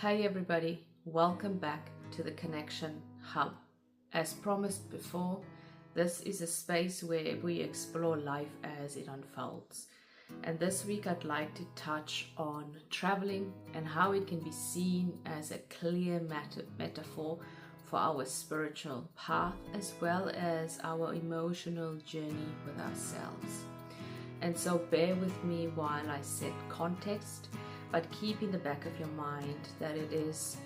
Hey everybody, welcome back to the Connection Hub. As promised before, this is a space where we explore life as it unfolds. And this week I'd like to touch on traveling and how it can be seen as a clear metaphor for our spiritual path as well as our emotional journey with ourselves. And so bear with me while I set context, but keep in the back of your mind that it is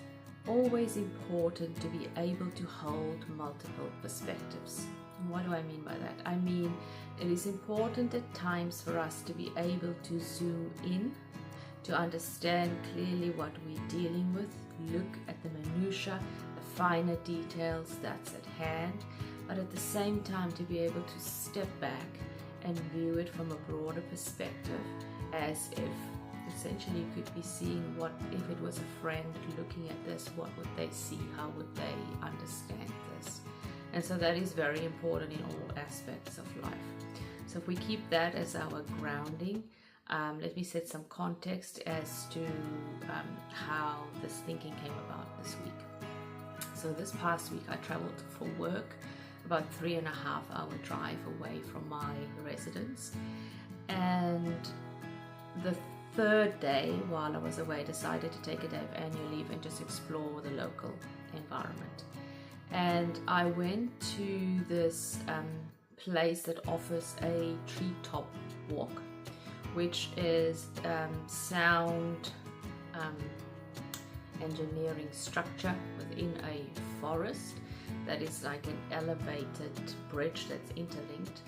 always important to be able to hold multiple perspectives. And what do I mean by that? I mean, it is important at times for us to be able to zoom in, to understand clearly what we're dealing with, look at the minutiae, the finer details that's at hand, but at the same time to be able to step back and view it from a broader perspective, as if essentially you could be seeing what if it was a friend looking at this, what would they see, how would they understand this? And so that is very important in all aspects of life. So if we keep that as our grounding, let me set some context as to how this thinking came about this week. So this past week I traveled for work, about 3.5-hour drive away from my residence, and the third day while I was away decided to take a day of annual leave and just explore the local environment. And I went to this place that offers a treetop walk, which is sound engineering structure within a forest that is like an elevated bridge that's interlinked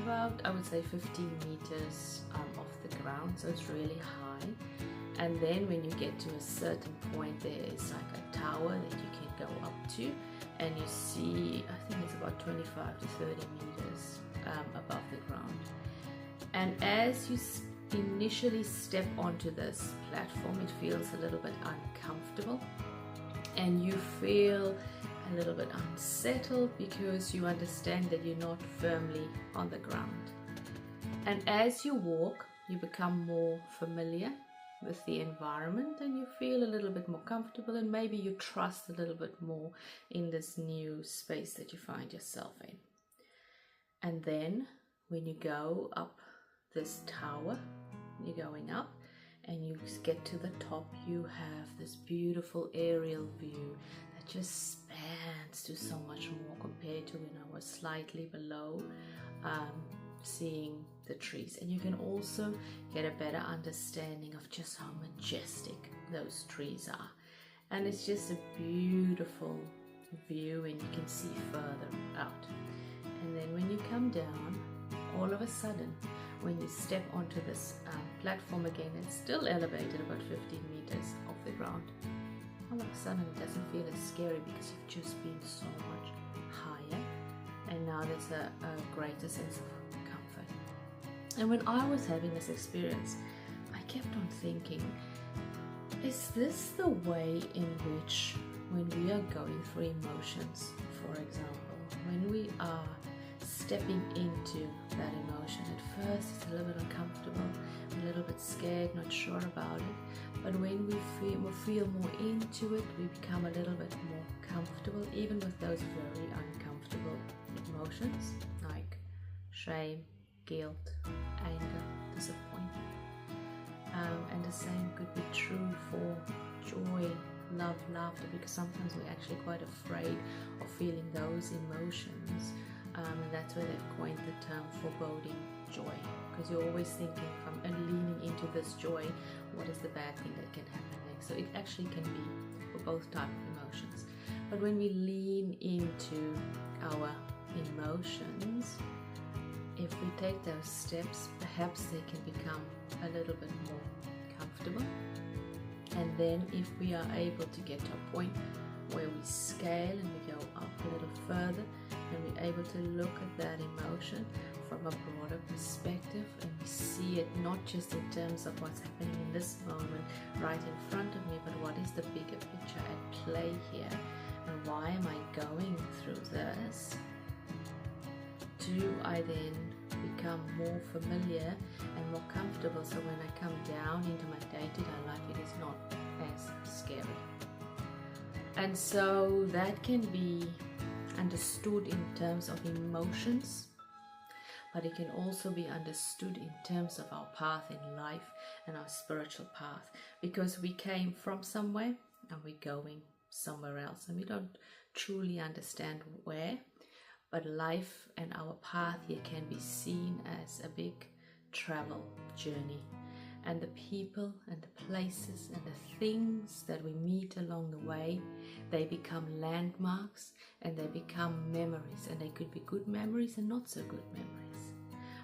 about, I would say, 15 meters off the ground, so it's really high. And then when you get to a certain point, there is like a tower that you can go up to, and you see, I think it's about 25 to 30 meters above the ground. And as you initially step onto this platform, it feels a little bit uncomfortable, and you feel a little bit unsettled because you understand that you're not firmly on the ground. And as you walk, you become more familiar with the environment and you feel a little bit more comfortable, and maybe you trust a little bit more in this new space that you find yourself in. And then when you go up this tower, you're going up and you get to the top, you have this beautiful aerial view that just spans to so much more compared to when I was slightly below, seeing the trees. And you can also get a better understanding of just how majestic those trees are. And it's just a beautiful view, and you can see further out. And then when you come down, all of a sudden, when you step onto this platform again, it's still elevated about 15 meters off the ground. All of a sudden it doesn't feel as scary because you've just been so much higher, and now there's a greater sense of comfort. And when I was having this experience, I kept on thinking, is this the way in which when we are going through emotions, for example, when we are stepping into that emotion, at first it's a little bit uncomfortable, a little bit scared, not sure about it, but when we feel more into it, we become a little bit more comfortable, even with those very uncomfortable emotions like shame, guilt, anger, disappointment. And the same could be true for joy, love, laughter, because sometimes we're actually quite afraid of feeling those emotions. And that's where they've coined the term foreboding joy, because you're always thinking from and leaning into this joy, what is the bad thing that can happen next? So it actually can be for both types of emotions. But when we lean into our emotions, if we take those steps, perhaps they can become a little bit more comfortable. And then if we are able to get to a point where we scale and we go up a little further, and we're able to look at that emotion from a broader perspective, and we see it not just in terms of what's happening in this moment right in front of me, but what is the bigger picture at play here, and why am I going through this? Do I then become more familiar and more comfortable, so when I come down into my day-to-day life, it is not as And so that can be understood in terms of emotions, but it can also be understood in terms of our path in life and our spiritual path, because we came from somewhere and we're going somewhere else, and we don't truly understand where, but life and our path here can be seen as a big travel journey, and the people and the places and the things that we meet along the way, they become landmarks and they become memories, and they could be good memories and not so good memories.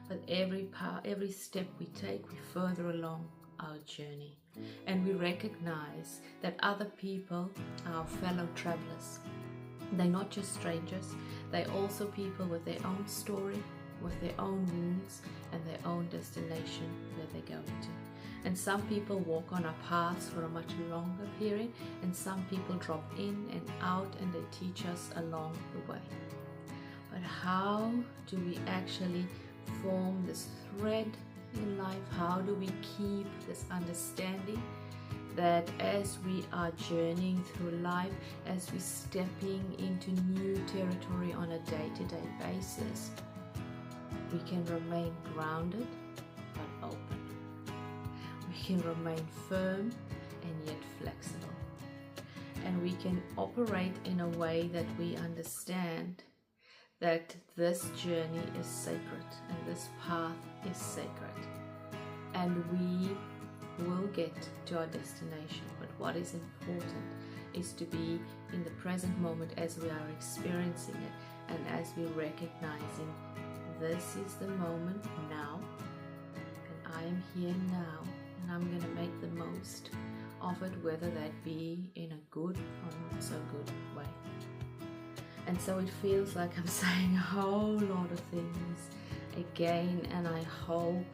But every step we take, we further along our journey, and we recognize that other people, our fellow travelers, they're not just strangers, they're also people with their own story, with their own wounds and their own destination that they're going to. And some people walk on our paths for a much longer period, and some people drop in and out and they teach us along the way. But how do we actually form this thread in life? How do we keep this understanding that as we are journeying through life, as we're stepping into new territory on a day-to-day basis, we can remain grounded but open. We can remain firm and yet flexible. And we can operate in a way that we understand that this journey is sacred and this path is sacred. And we will get to our destination. But what is important is to be in the present moment as we are experiencing it, and as we're recognizing this is the moment now, and I am here now, and I'm going to make the most of it, whether that be in a good or not so good way. And so it feels like I'm saying a whole lot of things again, and I hope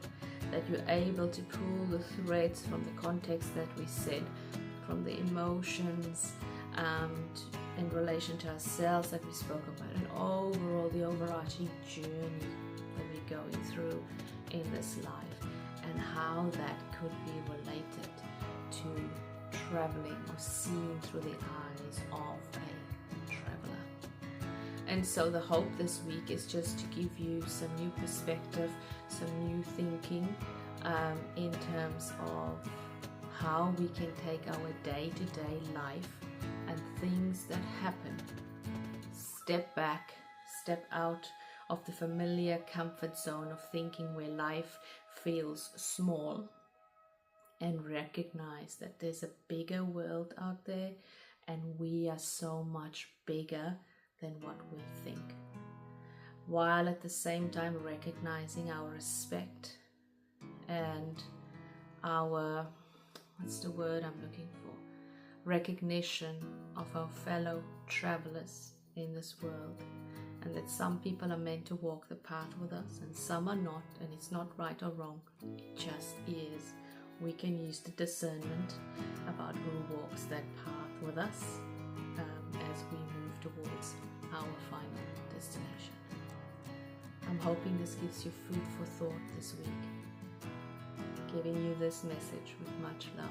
that you're able to pull the threads from the context that we said, from the emotions in relation to ourselves that we spoke about, and overall the overarching journey that we're going through in this life, and how that could be related to traveling or seeing through the eyes of a traveler. And so the hope this week is just to give you some new perspective, some new thinking in terms of how we can take our day-to-day life and things that happen, step back, step out of the familiar comfort zone of thinking where life feels small, and recognize that there's a bigger world out there, and we are so much bigger than what we think, while at the same time recognizing our respect and our, what's the word I'm looking for, recognition of our fellow travelers in this world, and that some people are meant to walk the path with us and some are not, and it's not right or wrong, it just is. We can use the discernment about who walks that path with us as we move towards our final destination. I'm hoping this gives you food for thought this week, giving you this message with much love.